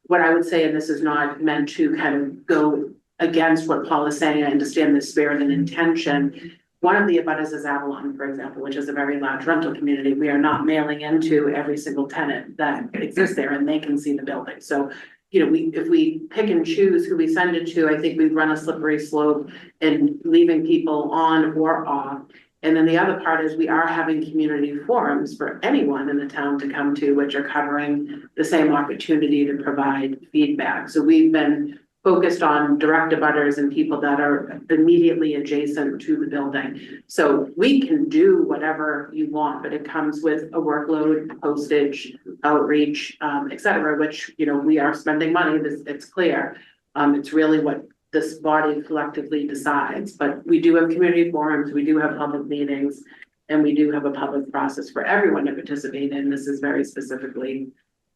What I would say, and this is not meant to kind of go against what Paul is saying, I understand the spirit and intention. One of the abutters is Avalon, for example, which is a very large rental community. We are not mailing into every single tenant that exists there, and they can see the building. So, you know, if we pick and choose who we send it to, I think we run a slippery slope in leaving people on or off. And then the other part is we are having community forums for anyone in the town to come to, which are covering the same opportunity to provide feedback. So we've been focused on direct abutters and people that are immediately adjacent to the building. So we can do whatever you want, but it comes with a workload, postage, outreach, et cetera, which, you know, we are spending money, it's clear. It's really what this body collectively decides, but we do have community forums, we do have public meetings, and we do have a public process for everyone to participate in. This is very specifically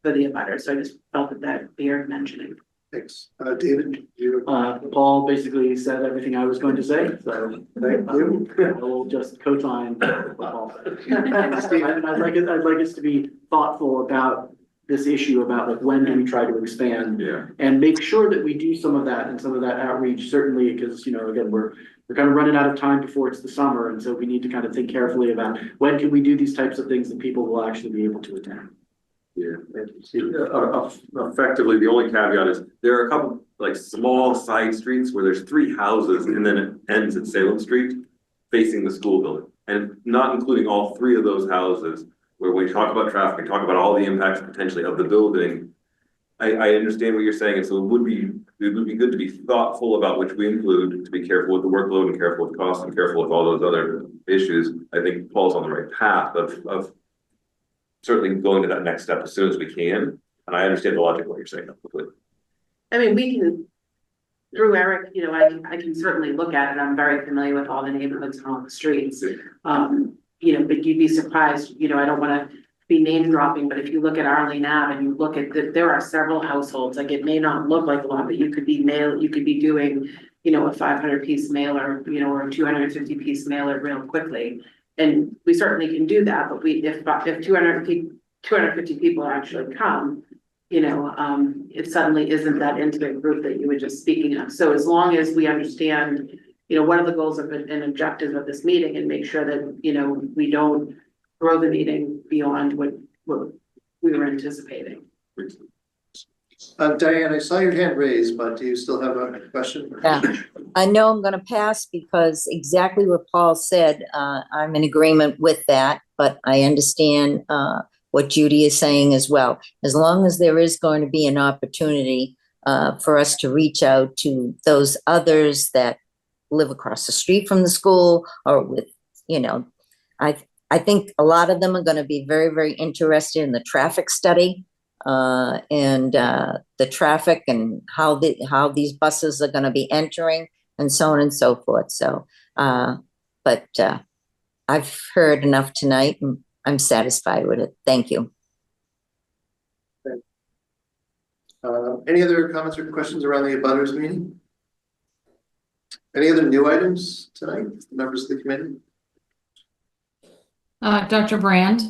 for the abutters. So I just felt that bear mentioning. Thanks. David, you. Paul basically said everything I was going to say, so Thank you. I will just co-sign what Paul said. I'd like us to be thoughtful about this issue about like when do we try to expand and make sure that we do some of that and some of that outreach, certainly, because, you know, again, we're kind of running out of time before it's the summer, and so we need to kind of think carefully about when can we do these types of things that people will actually be able to attend. Yeah, effectively, the only caveat is there are a couple like small side streets where there's 3 houses and then it ends at Salem Street facing the school building. And not including all 3 of those houses, where when we talk about traffic and talk about all the impacts potentially of the building, I understand what you're saying. And so it would be good to be thoughtful about which we include, to be careful with the workload and careful with cost and careful with all those other issues. I think Paul's on the right path of certainly going to that next step as soon as we can. And I understand the logic of what you're saying completely. I mean, we can, through Eric, you know, I can certainly look at it. I'm very familiar with all the neighborhoods and all the streets. You know, but you'd be surprised, you know, I don't want to be name dropping, but if you look at Arlene Ave and you look at there are several households, like it may not look like a lot, but you could be doing, you know, a 500 piece mailer, you know, or a 250 piece mailer real quickly. And we certainly can do that, but if 250 people actually come, you know, it suddenly isn't that intimate group that you were just speaking of. So as long as we understand, you know, what are the goals of and objectives of this meeting, and make sure that, you know, we don't grow the meeting beyond what we were anticipating. Diane, I saw your hand raised, but do you still have a question? Yeah. I know I'm going to pass because exactly what Paul said, I'm in agreement with that, but I understand what Judy is saying as well. As long as there is going to be an opportunity for us to reach out to those others that live across the street from the school, or with, you know, I think a lot of them are going to be very, very interested in the traffic study and the traffic and how these buses are going to be entering and so on and so forth. So, but I've heard enough tonight and I'm satisfied with it. Thank you. Any other comments or questions around the abutters meeting? Any other new items tonight, members of the committee? Dr. Brand?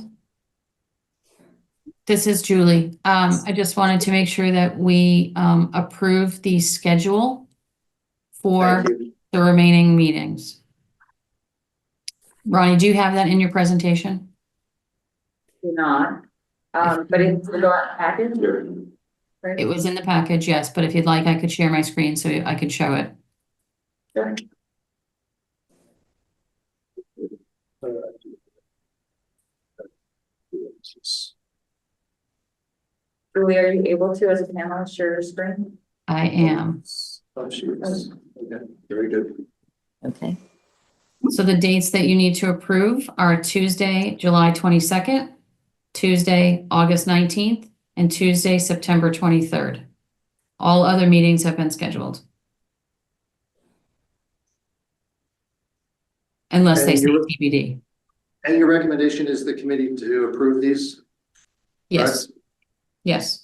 This is Julie. I just wanted to make sure that we approve the schedule for the remaining meetings. Ronnie, do you have that in your presentation? Do not, but it's the package. It was in the package, yes, but if you'd like, I could share my screen so I could show it. Sure. Julie, are you able to, as a panelist, share your screen? I am. Oh, she is. Okay, very good. Okay. So the dates that you need to approve are Tuesday, July 22nd, Tuesday, August 19th, and Tuesday, September 23rd. All other meetings have been scheduled. Unless they And say you're- TBD. And your recommendation is the committee to approve these? Yes, yes,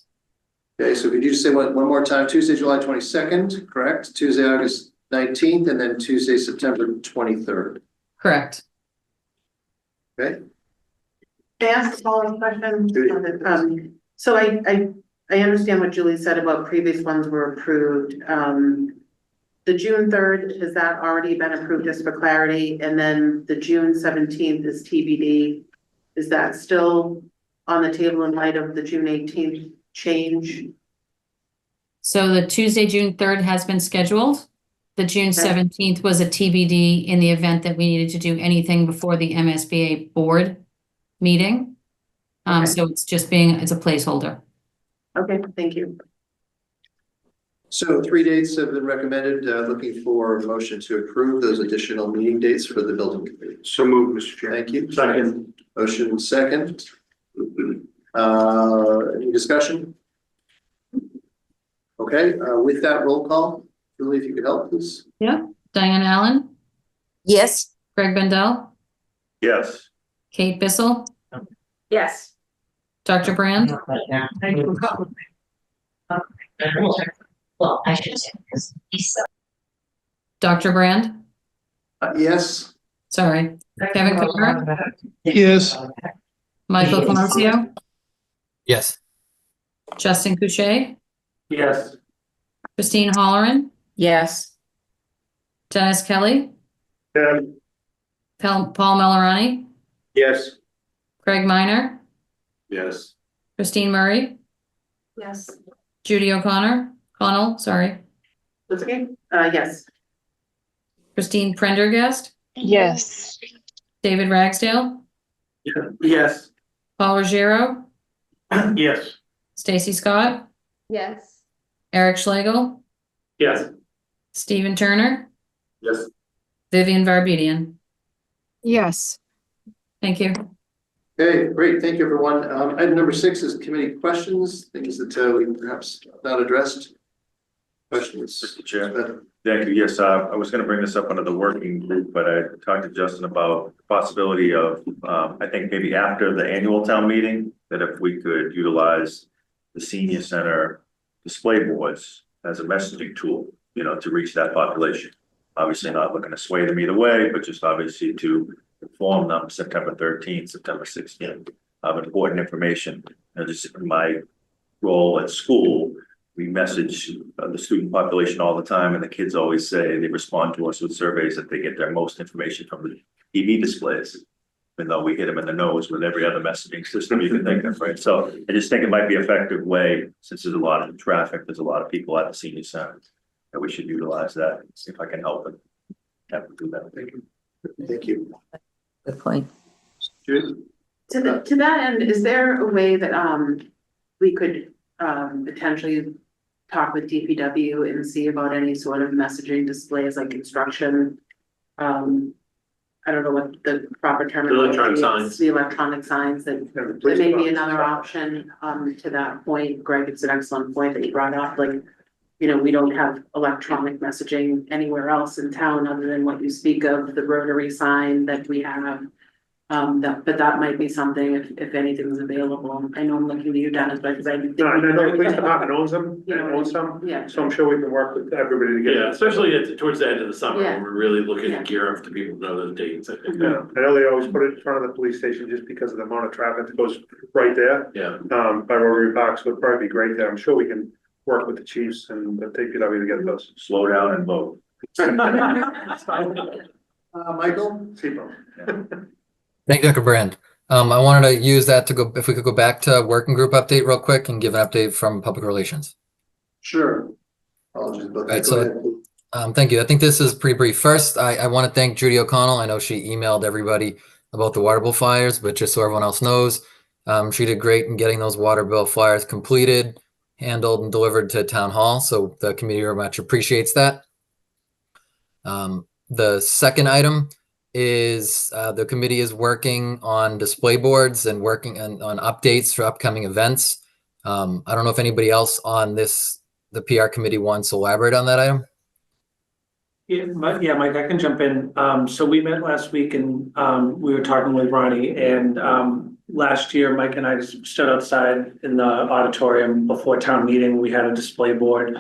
Okay, so could you just say one more time, Tuesday, July 22nd, correct? Tuesday, August 19th, and then Tuesday, September 23rd, correct. okay? May I ask a follow-up question? Sure. So I understand what Julie said about previous ones were approved. The June 3rd, has that already been approved just for clarity? And then the June 17th is TBD. Is that still on the table in light of the June 18th change? So the Tuesday, June 3rd has been scheduled. The June 17th was a TBD in the event that we needed to do anything before the MSBA board meeting. Okay. So it's a placeholder. Okay, thank you. So 3 dates have been recommended, looking for a motion to approve those additional meeting dates for the building committee. So moved, Mr. Chair. Thank you. Second. Motion second. Any discussion? Okay, with that roll call, Julie, if you could help, please. Diane Allen, Yes, Greg Bendel, Yes. Kate Bissell, Yes. Dr. Brand, well, I should say, because he's. Dr. Brand, Yes, sorry, Kevin Kamara, Yes, Michael Concio, Yes. Justin Couche, Yes. Christine Holleran, Yes. Dennis Kelly, Paul Melorani, Yes. Craig Minor, Yes. Christine Murray, Yes. Judy Connell, sorry, That's okay? Yes. Christine Prendergast, Yes. David Ragsdale, Yes. Paul Ruggiero, Yes. Stacy Scott, Yes. Eric Schlegel, Yes. Stephen Turner, Yes. Vivian Barbedian. Yes. Thank you. okay, great, thank you, everyone. Item number 6 is committee questions, things that we perhaps not addressed. Questions? Mr. Chair. Thank you. Yes, I was gonna bring this up under the working group, but I talked to Justin about the possibility of, I think maybe after the annual town meeting, that if we could utilize the senior center display boards as a messaging tool, to reach that population. Obviously not looking to sway them either way, but just obviously to inform them September 13th, September 16th of important information. Just in my role at school, we message the student population all the time, and the kids always say they respond to us with surveys that they get their most information from the TV displays. Even though we hit them in the nose with every other messaging system you can think of, right? So I just think it might be an effective way, since there's a lot of traffic, there's a lot of people at the senior center, that we should utilize that, and see if I can help it. Have to do that. Thank you. Thank you. good point. Judy? To that end, is there a way that we could potentially talk with DPW and see about any sort of messaging displays like construction? I don't know what the proper terminology electronic is. signs. The electronic signs that Please, may be another option. To that point, Greg, it's an excellent point that you brought up, like, we don't have electronic messaging anywhere else in town other than what you speak of, the Rotary sign that we have. But that might be something if anything's available. I know I'm looking to you, Dennis, but because I. No, the police department owns them, and owns some, Yeah. so I'm sure we can work with everybody to get. Yeah, especially towards the end of the summer, Yeah. when we're really looking Yeah. to gear up to people know those dates, I think. Yeah, I know they always put it in front of the police station just because of the amount of traffic that goes right there. Yeah. By Rotary Parks would probably be great there. I'm sure we can work with the chiefs and the DPW to get those. Slow down and vote. Michael? Seafoam. Thank you, Dr. Brand. I wanted to use that to go, if we could go back to working group update real quick and give an update from public relations. Sure. Apologies about that. Right, Go so- ahead. Thank you. I think this is pretty brief. First, I want to thank Judy O'Connell. I know she emailed everybody about the water bill flyers, but just so everyone else knows, she did great in getting those water bill flyers completed, handled, and delivered to town hall. So the committee very much appreciates that. The second item, is the committee is working on display boards and working on updates for upcoming events. I don't know if anybody else on the PR committee wants to elaborate on that item. Yeah, Mike, I can jump in. So we met last week and we were talking with Ronnie, and last year, Mike and I stood outside in the auditorium before town meeting. We had a display board.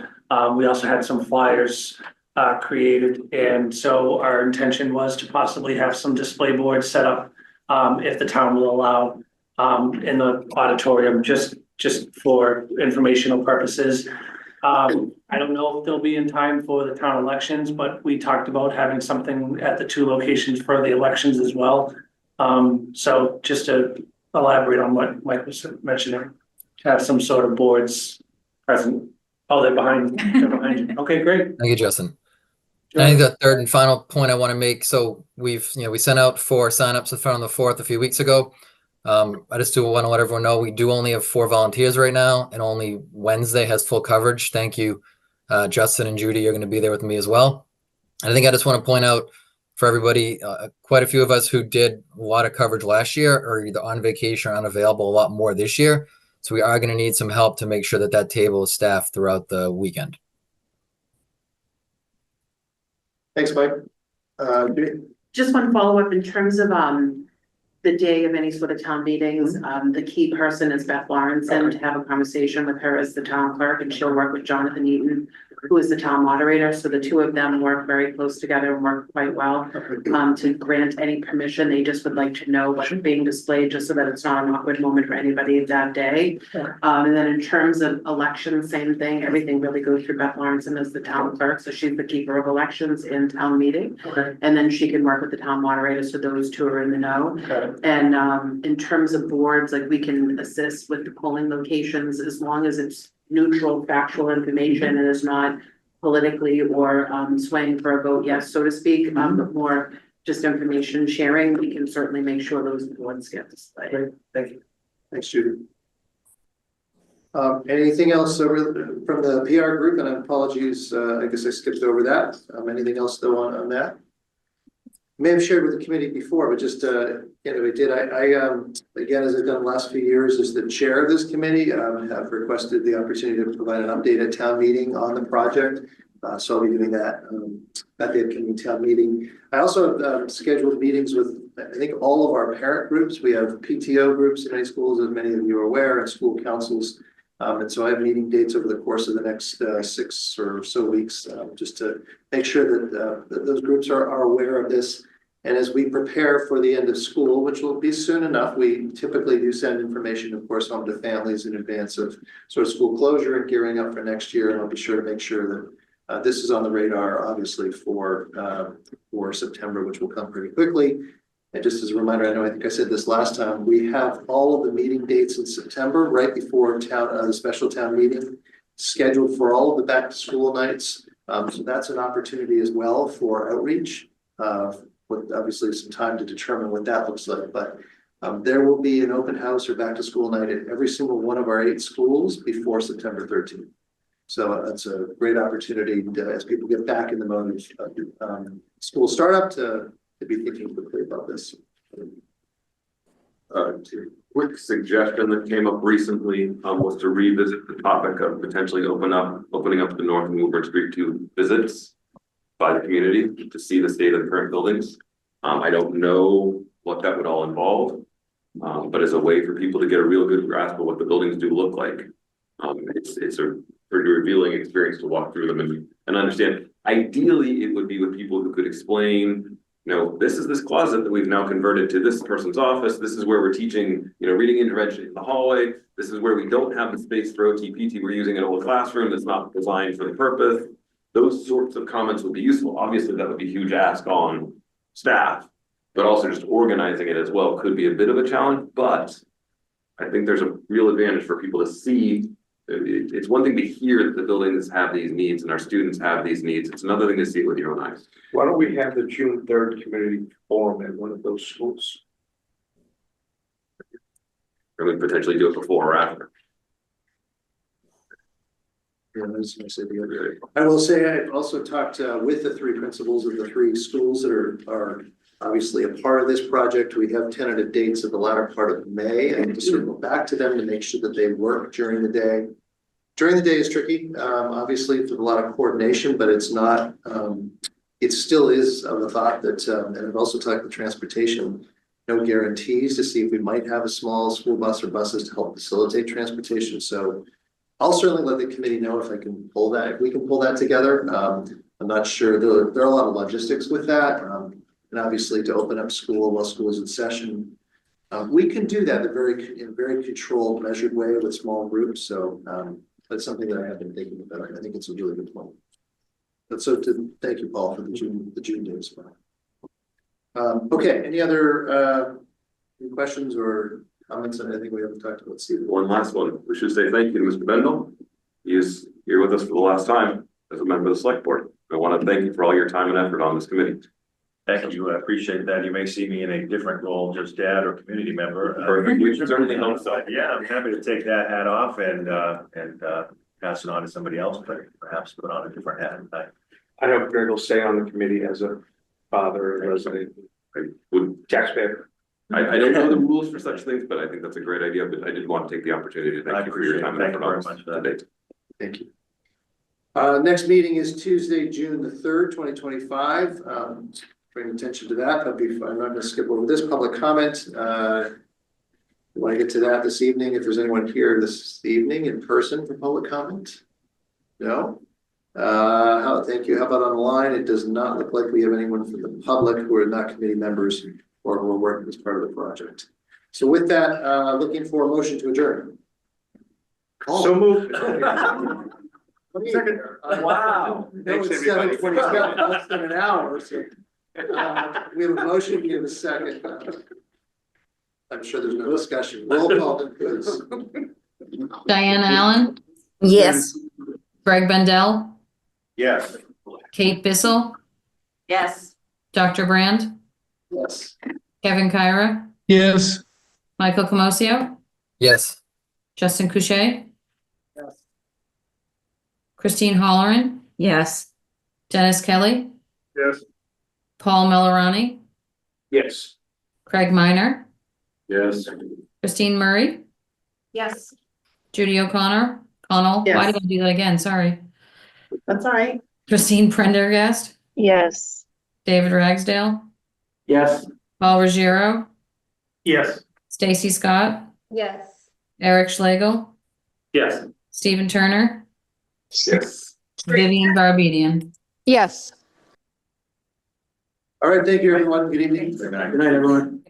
We also had some flyers created, and so our intention was to possibly have some display boards set up if the town will allow in the auditorium, just for informational purposes. I don't know if they'll be in time for the town elections, but we talked about having something at the 2 locations for the elections as well. So just to elaborate on what Mike was mentioning, to have some sort of boards present. Oh, they're behind you. Okay, great. Thank you, Justin. I think the third and final point I want to make. So we sent out 4 signups on the 4th a few weeks ago. I just want to let everyone know we do only have 4 volunteers right now, and only Wednesday has full coverage. Thank you, Justin and Judy. You're going to be there with me as well. And I think I just want to point out for everybody, quite a few of us who did a lot of coverage last year are either on vacation or unavailable a lot more this year. So we are going to need some help to make sure that table is staffed throughout the weekend. Thanks, Mike. Judy? Just one follow-up in terms of the day of any sort of town meetings. The key person is Beth Lawrence, and to have a conversation with her as the town clerk, and she'll work with Jonathan Eaton, who is the town moderator. So the 2 of them work very close together and work quite well. To grant any permission, they just would like to know what's being displayed, just so that it's not an awkward moment for anybody that day. And then in terms of elections, same thing. Everything really goes through Beth Lawrence as the town clerk. So she's the keeper of elections in town meeting. And then she can work with the town moderator, so those 2 are in the know. And in terms of boards, like, we can assist with the polling locations as long as it's neutral, factual information and is not politically or swaying for a vote yes, so to speak, but more just information sharing. We can certainly make sure those boards get displayed. Great, thank you. Thanks, Judy. Anything else from the PR group? And apologies, I guess I skipped over that. Anything else though on that? May have shared with the committee before, but just we did. I again, as I've done the last few years, as the chair of this committee, have requested the opportunity to provide an update at town meeting on the project. So I'll be doing that at the upcoming town meeting. I also have scheduled meetings with, I think, all of our parent groups. We have PTO groups in many schools, as many of you are aware, and school councils. And so I have meeting dates over the course of the next 6 or so weeks, just to make sure that those groups are aware of this. And as we prepare for the end of school, which will be soon enough, we typically do send information, of course, home to families in advance of sort of school closure and gearing up for next year. And I'll be sure to make sure that this is on the radar, obviously, for September, which will come pretty quickly. And just as a reminder, I think I said this last time, we have all of the meeting dates in September, right before the special town meeting, scheduled for all of the back to school nights. So that's an opportunity as well for outreach, with obviously some time to determine what that looks like. But there will be an open house or back to school night at every single one of our 8 schools before September 13th. So that's a great opportunity as people get back in the mode of school startup to be thinking quickly about this. Quick suggestion that came up recently was to revisit the topic of potentially opening up the North Woburn Street to visits by the community to see the state of the current buildings. I don't know what that would all involve, but as a way for people to get a real good grasp of what the buildings do look like. It's a pretty revealing experience to walk through them and understand. Ideally, it would be with people who could explain, this is this closet that we've now converted to this person's office. This is where we're teaching, reading intervention in the hallway. This is where we don't have the space for OT-PT. We're using an old classroom that's not designed for the purpose. Those sorts of comments would be useful. Obviously, that would be a huge ask on staff, but also just organizing it as well could be a bit of a challenge. But I think there's a real advantage for people to see. It's one thing to hear that the buildings have these needs and our students have these needs. It's another thing to see it with your own eyes. Why don't we have the June 3rd community forum at one of those schools? Or we potentially do it before or after. Yeah, I will say I've also talked with the 3 principals of the 3 schools that are obviously a part of this project. We have tentative dates at the latter part of May. I need to circle back to them to make sure that they work during the day. During the day is tricky, obviously with a lot of coordination, but it's not, it still is of the thought that, and I've also talked with transportation, no guarantees to see if we might have a small school bus or buses to help facilitate transportation. So I'll certainly let the committee know if I can pull that, if we can pull that together. I'm not sure, there are a lot of logistics with that. And obviously to open up school while school is in session. We can do that in a very controlled, measured way with small groups. So that's something that I have been thinking about. I think it's a really good point. But so thank you, Paul, for the June date as well. Okay, any other questions or comments on anything we haven't talked about? One last one. We should say thank you to Mr. Bendel. He is here with us for the last time as a member of the select board. I want to thank you for all your time and effort on this committee. Thank you. I appreciate that. You may see me in a different role, just dad or community member. Perfect. We should certainly help. So, yeah, I'm happy to take that hat off and pass it on to somebody else, but perhaps put on a different hat. I hope Greg will stay on the committee as a father, a resident, taxpayer. I don't know the rules for such things, but I think that's a great idea. But I did want to take the opportunity to thank you for your time and effort on this today. Thank you. Next meeting is Tuesday, June the 3rd, 2025. Bring attention to that. That'll be fun. I'm not going to skip over this public comment. We want to get to that this evening. If there's anyone here this evening in person for public comment? No? Thank you. How about online? It does not look like we have anyone from the public who are not committee members or who are working as part of the project. So with that, looking for a motion to adjourn. So moved. Second. Wow. Thanks, everybody. 7:27, less than an hour. So, we have a motion, we have a second. I'm sure there's no discussion. Roll call, then, please. Diana Allen, Yes. Greg Bendel, Yes. Kate Bissell, Yes. Dr. Brand, Yes. Kevin Kyra, Yes. Michael Comosio, Yes. Justin Couchet, Yes. Christine Holleran, Yes. Dennis Kelly, Yes. Paul Melorani, Yes. Craig Minor, Yes. Christine Murray, Yes, Judy O'Connor, Why Yes. did I do that again? Sorry. that's all right. Christine Prendergast, Yes. David Ragsdale, Yes. Paul Ruggiero, Yes. Stacy Scott, Yes. Eric Schlegel, Yes. Stephen Turner, Yes. Vivian Barbedian. Yes. All right, thank you, everyone. Good evening. Good night, everyone.